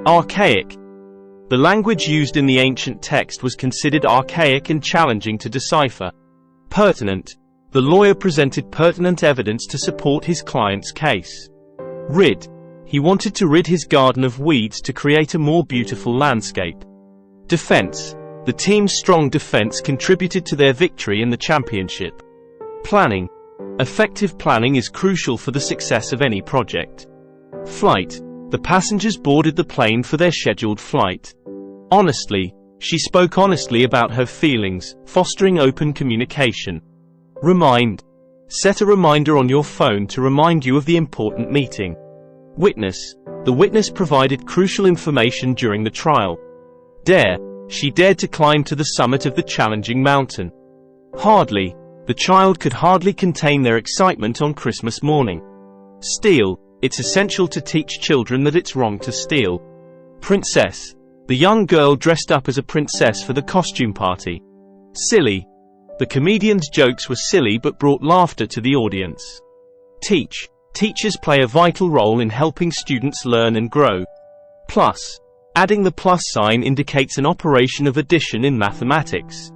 Archaic. The language used in the ancient text was considered archaic and challenging to decipher. Pertinent. The lawyer presented pertinent evidence to support his client's case. Rid. He wanted to rid his garden of weeds to create a more beautiful landscape. Defense. The team's strong defense contributed to their victory in the championship. Planning. Effective planning is crucial for the success of any project. Flight. The passengers boarded the plane for their scheduled flight. Honestly. She spoke honestly about her feelings, fostering open communication. Remind. Set a reminder on your phone to remind you of the important meeting. Witness. The witness provided crucial information during the trial. Dare. She dared to climb to the summit of the challenging mountain. Hardly. The child could hardly contain their excitement on Christmas morning. Steal. It's essential to teach children that it's wrong to steal. Princess. The young girl dressed up as a princess for the costume party. Silly. The comedian's jokes were silly but brought laughter to the audience. Teach. Teachers play a vital role in helping students learn and grow. Plus. Adding the plus sign indicates an operation of addition in mathematics.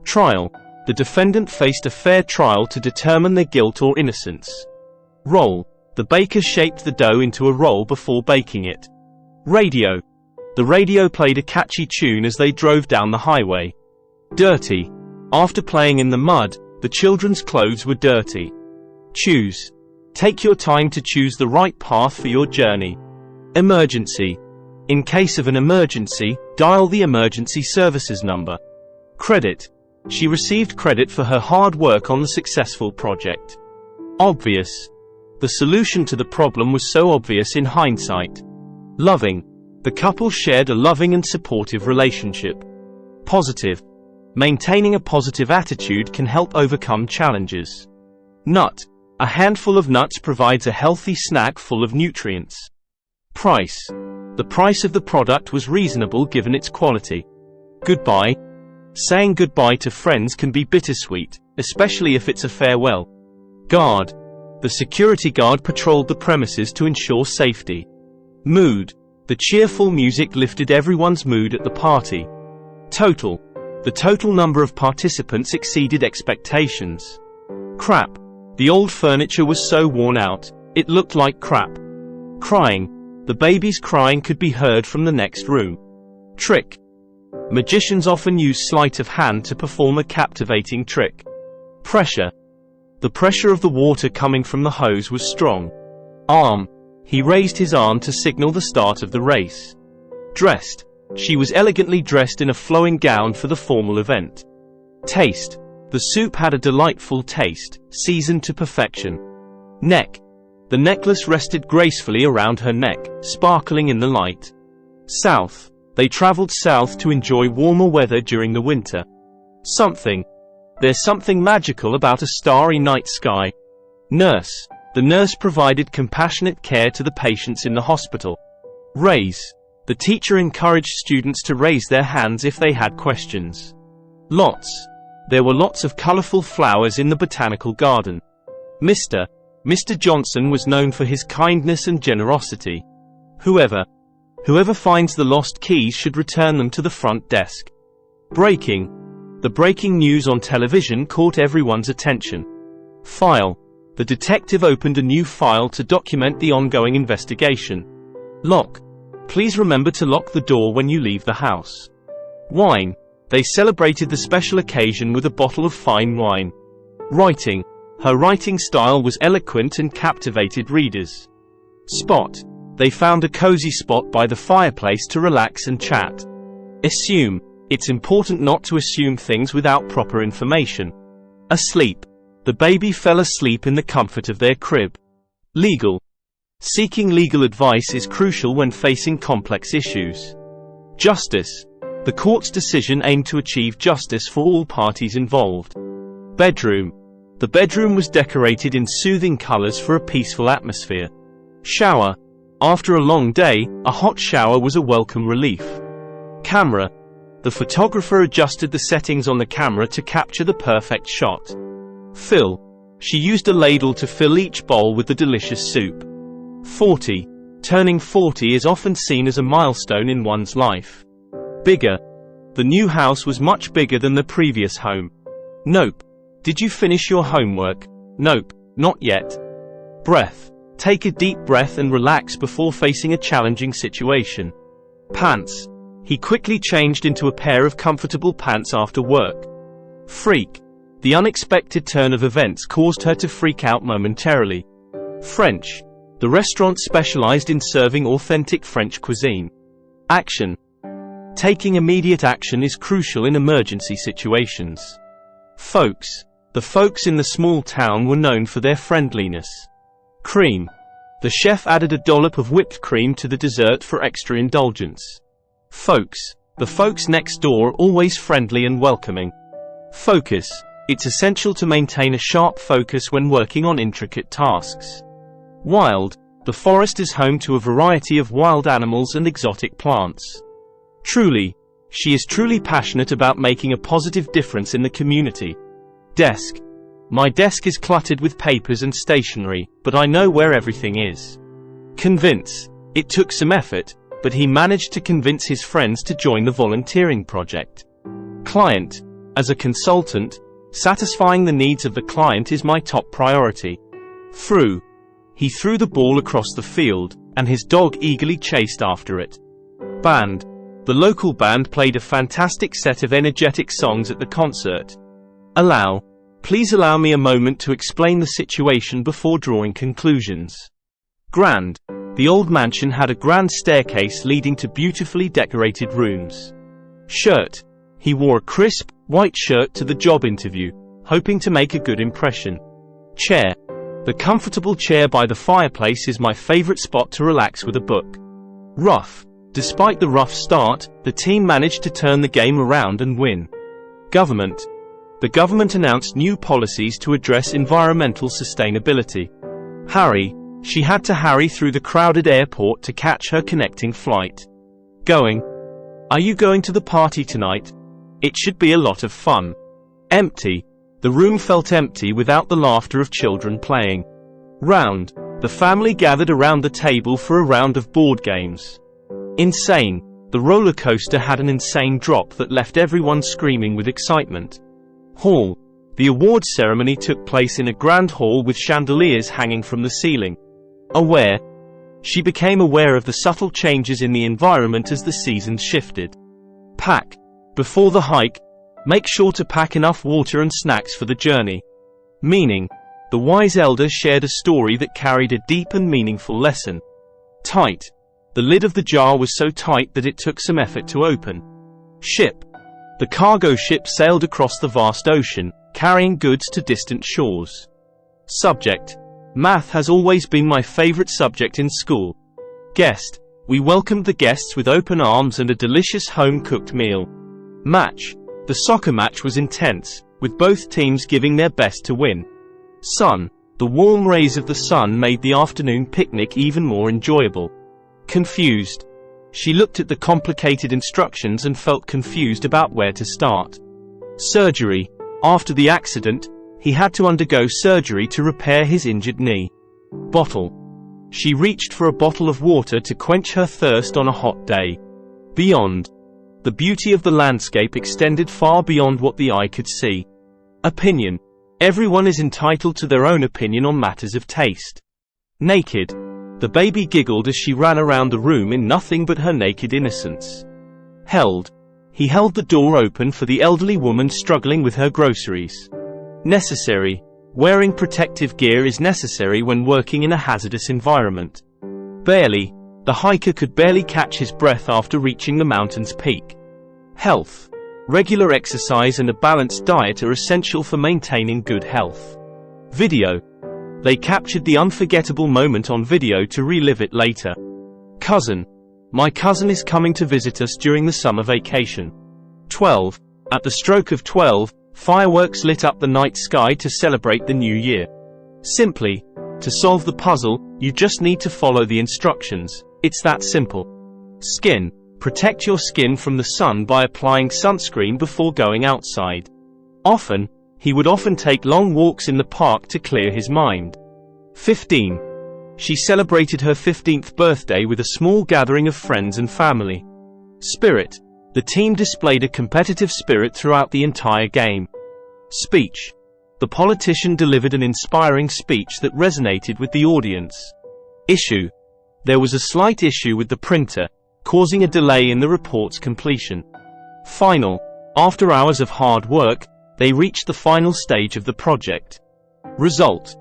Trial. The defendant faced a fair trial to determine their guilt or innocence. Roll. The baker shaped the dough into a roll before baking it. Radio. The radio played a catchy tune as they drove down the highway. Dirty. After playing in the mud, the children's clothes were dirty. Choose. Take your time to choose the right path for your journey. Emergency. In case of an emergency, dial the emergency services number. Credit. She received credit for her hard work on the successful project. Obvious. The solution to the problem was so obvious in hindsight. Loving. The couple shared a loving and supportive relationship. Positive. Maintaining a positive attitude can help overcome challenges. Nut. A handful of nuts provides a healthy snack full of nutrients. Price. The price of the product was reasonable given its quality. Goodbye. Saying goodbye to friends can be bittersweet, especially if it's a farewell. Guard. The security guard patrolled the premises to ensure safety. Mood. The cheerful music lifted everyone's mood at the party. Total. The total number of participants exceeded expectations. Crap. The old furniture was so worn out, it looked like crap. Crying. The baby's crying could be heard from the next room. Trick. Magicians often use sleight of hand to perform a captivating trick. Pressure. The pressure of the water coming from the hose was strong. Arm. He raised his arm to signal the start of the race. Dressed. She was elegantly dressed in a flowing gown for the formal event. Taste. The soup had a delightful taste, seasoned to perfection. Neck. The necklace rested gracefully around her neck, sparkling in the light. South. They traveled south to enjoy warmer weather during the winter. Something. There's something magical about a starry night sky. Nurse. The nurse provided compassionate care to the patients in the hospital. Raise. The teacher encouraged students to raise their hands if they had questions. Lots. There were lots of colorful flowers in the botanical garden. Mr. Johnson was known for his kindness and generosity. Whoever finds the lost keys should return them to the front desk. Breaking. The breaking news on television caught everyone's attention. File. The detective opened a new file to document the ongoing investigation. Lock. Please remember to lock the door when you leave the house. Wine. They celebrated the special occasion with a bottle of fine wine. Writing. Her writing style was eloquent and captivated readers. Spot. They found a cozy spot by the fireplace to relax and chat. Assume. It's important not to assume things without proper information. Asleep. The baby fell asleep in the comfort of their crib. Legal. Seeking legal advice is crucial when facing complex issues. Justice. The court's decision aimed to achieve justice for all parties involved. Bedroom. The bedroom was decorated in soothing colors for a peaceful atmosphere. Shower. After a long day, a hot shower was a welcome relief. Camera. The photographer adjusted the settings on the camera to capture the perfect shot. Fill. She used a ladle to fill each bowl with the delicious soup. 40. Turning 40 is often seen as a milestone in one's life. Bigger. The new house was much bigger than the previous home. Nope. Did you finish your homework? Nope, not yet. Breath. Take a deep breath and relax before facing a challenging situation. Pants. He quickly changed into a pair of comfortable pants after work. Freak. The unexpected turn of events caused her to freak out momentarily. French. The restaurant specialized in serving authentic French cuisine. Action. Taking immediate action is crucial in emergency situations. Folks. The folks in the small town were known for their friendliness. Cream. The chef added a dollop of whipped cream to the dessert for extra indulgence. Folks. The folks next door are always friendly and welcoming. Focus. It's essential to maintain a sharp focus when working on intricate tasks. Wild. The forest is home to a variety of wild animals and exotic plants. Truly. She is truly passionate about making a positive difference in the community. Desk. My desk is cluttered with papers and stationery, but I know where everything is. Convince. It took some effort, but he managed to convince his friends to join the volunteering project. Client. As a consultant, satisfying the needs of the client is my top priority. Threw. He threw the ball across the field, and his dog eagerly chased after it. Band. The local band played a fantastic set of energetic songs at the concert. Allow. Please allow me a moment to explain the situation before drawing conclusions. Grand. The old mansion had a grand staircase leading to beautifully decorated rooms. Shirt. He wore a crisp, white shirt to the job interview, hoping to make a good impression. Chair. The comfortable chair by the fireplace is my favorite spot to relax with a book. Rough. Despite the rough start, the team managed to turn the game around and win. Government. The government announced new policies to address environmental sustainability. Hurry. She had to hurry through the crowded airport to catch her connecting flight. Going. Are you going to the party tonight? It should be a lot of fun. Empty. The room felt empty without the laughter of children playing. Round. The family gathered around the table for a round of board games. Insane. The roller coaster had an insane drop that left everyone screaming with excitement. Hall. The awards ceremony took place in a grand hall with chandeliers hanging from the ceiling. Aware. She became aware of the subtle changes in the environment as the seasons shifted. Pack. Before the hike, make sure to pack enough water and snacks for the journey. Meaning. The wise elder shared a story that carried a deep and meaningful lesson. Tight. The lid of the jar was so tight that it took some effort to open. Ship. The cargo ship sailed across the vast ocean, carrying goods to distant shores. Subject. Math has always been my favorite subject in school. Guest. We welcomed the guests with open arms and a delicious home-cooked meal. Match. The soccer match was intense, with both teams giving their best to win. Sun. The warm rays of the sun made the afternoon picnic even more enjoyable. Confused. She looked at the complicated instructions and felt confused about where to start. Surgery. After the accident, he had to undergo surgery to repair his injured knee. Bottle. She reached for a bottle of water to quench her thirst on a hot day. Beyond. The beauty of the landscape extended far beyond what the eye could see. Opinion. Everyone is entitled to their own opinion on matters of taste. Naked. The baby giggled as she ran around the room in nothing but her naked innocence. Held. He held the door open for the elderly woman struggling with her groceries. Necessary. Wearing protective gear is necessary when working in a hazardous environment. Barely. The hiker could barely catch his breath after reaching the mountain's peak. Health. Regular exercise and a balanced diet are essential for maintaining good health. Video. They captured the unforgettable moment on video to relive it later. Cousin. My cousin is coming to visit us during the summer vacation. 12. At the stroke of 12, fireworks lit up the night sky to celebrate the new year. Simply. To solve the puzzle, you just need to follow the instructions. It's that simple. Skin. Protect your skin from the sun by applying sunscreen before going outside. He would often take long walks in the park to clear his mind. 15. She celebrated her 15th birthday with a small gathering of friends and family. Spirit. The team displayed a competitive spirit throughout the entire game. Speech. The politician delivered an inspiring speech that resonated with the audience. Issue. There was a slight issue with the printer, causing a delay in the report's completion. Final. After hours of hard work, they reached the final stage of the project. Result.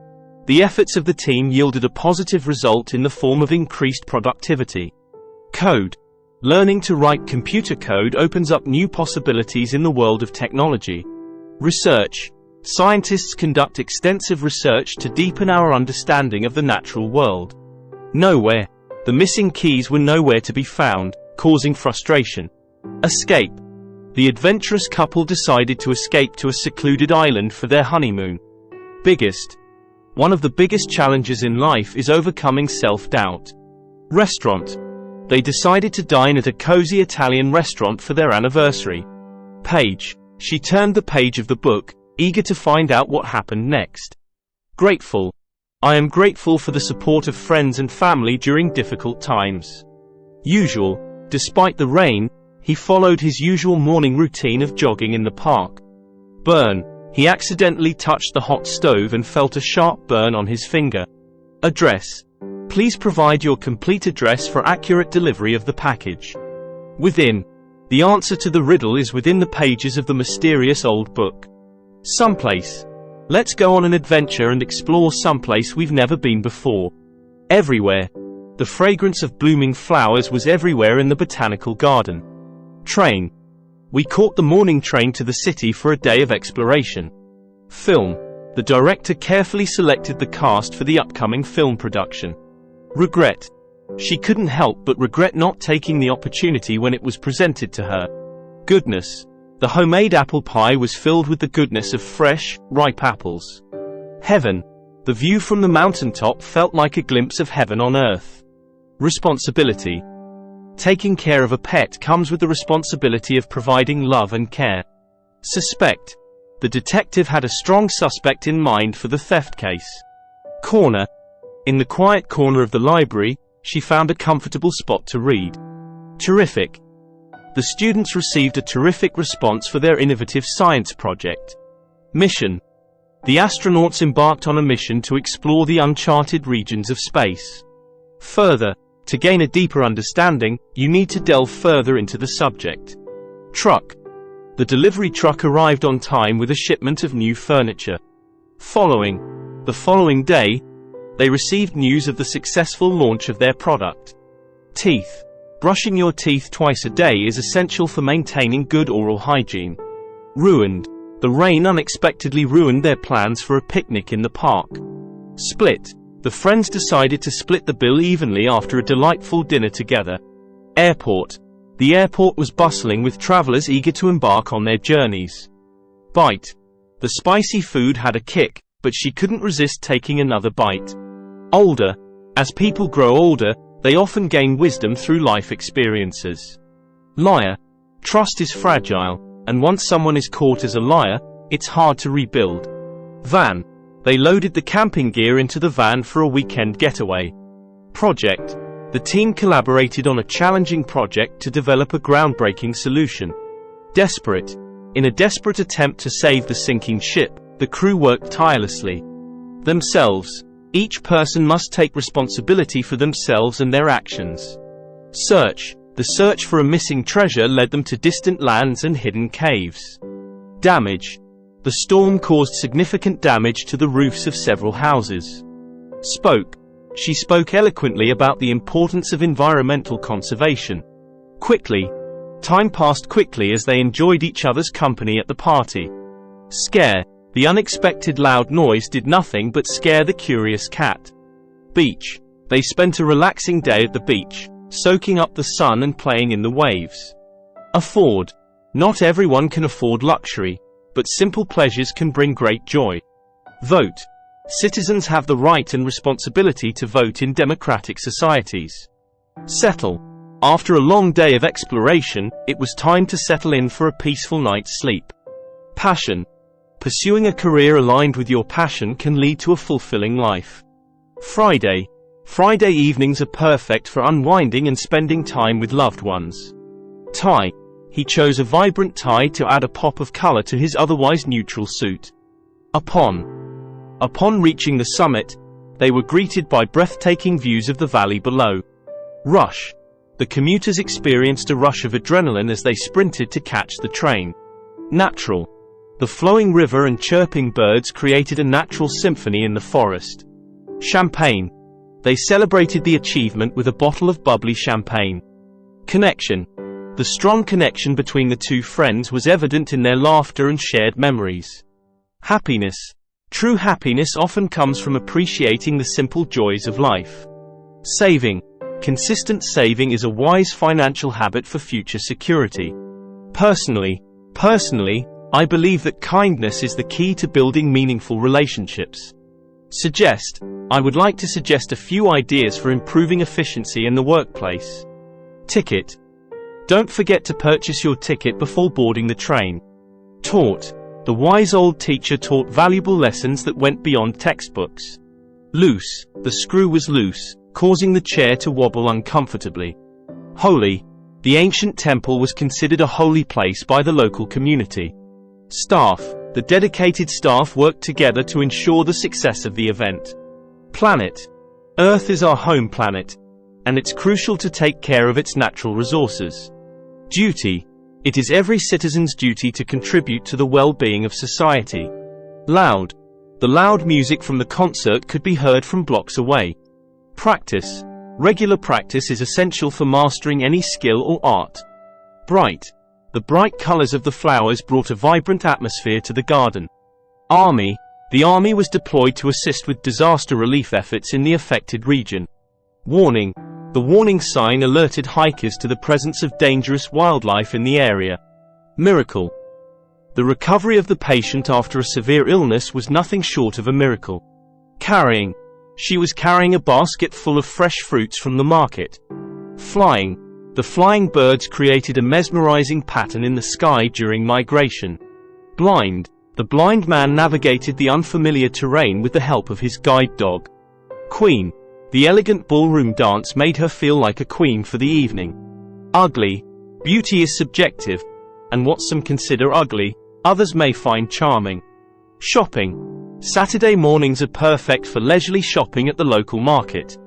The efforts of the team yielded a positive result in the form of increased productivity. Code. Learning to write computer code opens up new possibilities in the world of technology. Research. Scientists conduct extensive research to deepen our understanding of the natural world. Nowhere. The missing keys were nowhere to be found, causing frustration. Escape. The adventurous couple decided to escape to a secluded island for their honeymoon. Biggest. One of the biggest challenges in life is overcoming self-doubt. Restaurant. They decided to dine at a cozy Italian restaurant for their anniversary. Page. She turned the page of the book, eager to find out what happened next. Grateful. I am grateful for the support of friends and family during difficult times. Usual. Despite the rain, he followed his usual morning routine of jogging in the park. Burn. He accidentally touched the hot stove and felt a sharp burn on his finger. Address. Please provide your complete address for accurate delivery of the package. Within. The answer to the riddle is within the pages of the mysterious old book. Someplace. Let's go on an adventure and explore someplace we've never been before. Everywhere. The fragrance of blooming flowers was everywhere in the botanical garden. Train. We caught the morning train to the city for a day of exploration. Film. The director carefully selected the cast for the upcoming film production. Regret. She couldn't help but regret not taking the opportunity when it was presented to her. Goodness. The homemade apple pie was filled with the goodness of fresh, ripe apples. Heaven. The view from the mountaintop felt like a glimpse of heaven on earth. Responsibility. Taking care of a pet comes with the responsibility of providing love and care. Suspect. The detective had a strong suspect in mind for the theft case. Corner. In the quiet corner of the library, she found a comfortable spot to read. Terrific. The students received a terrific response for their innovative science project. Mission. The astronauts embarked on a mission to explore the uncharted regions of space. Further. To gain a deeper understanding, you need to delve further into the subject. Truck. The delivery truck arrived on time with a shipment of new furniture. Following. The following day, they received news of the successful launch of their product. Teeth. Brushing your teeth twice a day is essential for maintaining good oral hygiene. Ruined. The rain unexpectedly ruined their plans for a picnic in the park. Split. The friends decided to split the bill evenly after a delightful dinner together. Airport. The airport was bustling with travelers eager to embark on their journeys. Bite. The spicy food had a kick, but she couldn't resist taking another bite. Older. As people grow older, they often gain wisdom through life experiences. Liar. Trust is fragile, and once someone is caught as a liar, it's hard to rebuild. Van. They loaded the camping gear into the van for a weekend getaway. Project. The team collaborated on a challenging project to develop a groundbreaking solution. Desperate. In a desperate attempt to save the sinking ship, the crew worked tirelessly. Themselves. Each person must take responsibility for themselves and their actions. Search. The search for a missing treasure led them to distant lands and hidden caves. Damage. The storm caused significant damage to the roofs of several houses. Spoke. She spoke eloquently about the importance of environmental conservation. Quickly. Time passed quickly as they enjoyed each other's company at the party. Scare. The unexpected loud noise did nothing but scare the curious cat. Beach. They spent a relaxing day at the beach, soaking up the sun and playing in the waves. Afford. Not everyone can afford luxury, but simple pleasures can bring great joy. Vote. Citizens have the right and responsibility to vote in democratic societies. Settle. After a long day of exploration, it was time to settle in for a peaceful night's sleep. Passion. Pursuing a career aligned with your passion can lead to a fulfilling life. Friday. Friday evenings are perfect for unwinding and spending time with loved ones. Tie. He chose a vibrant tie to add a pop of color to his otherwise neutral suit. Upon reaching the summit, they were greeted by breathtaking views of the valley below. Rush. The commuters experienced a rush of adrenaline as they sprinted to catch the train. Natural. The flowing river and chirping birds created a natural symphony in the forest. Champagne. They celebrated the achievement with a bottle of bubbly champagne. Connection. The strong connection between the two friends was evident in their laughter and shared memories. Happiness. True happiness often comes from appreciating the simple joys of life. Saving. Consistent saving is a wise financial habit for future security. Personally, I believe that kindness is the key to building meaningful relationships. I would like to suggest a few ideas for improving efficiency in the workplace. Ticket. Don't forget to purchase your ticket before boarding the train. Taught. The wise old teacher taught valuable lessons that went beyond textbooks. Loose. The screw was loose, causing the chair to wobble uncomfortably. Holy. The ancient temple was considered a holy place by the local community. Staff. The dedicated staff worked together to ensure the success of the event. Planet. Earth is our home planet, and it's crucial to take care of its natural resources. Duty. It is every citizen's duty to contribute to the well-being of society. Loud. The loud music from the concert could be heard from blocks away. Practice. Regular practice is essential for mastering any skill or art. Bright. The bright colors of the flowers brought a vibrant atmosphere to the garden. Army. The army was deployed to assist with disaster relief efforts in the affected region. Warning. The warning sign alerted hikers to the presence of dangerous wildlife in the area. Miracle. The recovery of the patient after a severe illness was nothing short of a miracle. Carrying. She was carrying a basket full of fresh fruits from the market. Flying. The flying birds created a mesmerizing pattern in the sky during migration. Blind. The blind man navigated the unfamiliar terrain with the help of his guide dog. Queen. The elegant ballroom dance made her feel like a queen for the evening. Ugly. Beauty is subjective, and what some consider ugly, others may find charming. Shopping. Saturday mornings are perfect for leisurely shopping at the local market.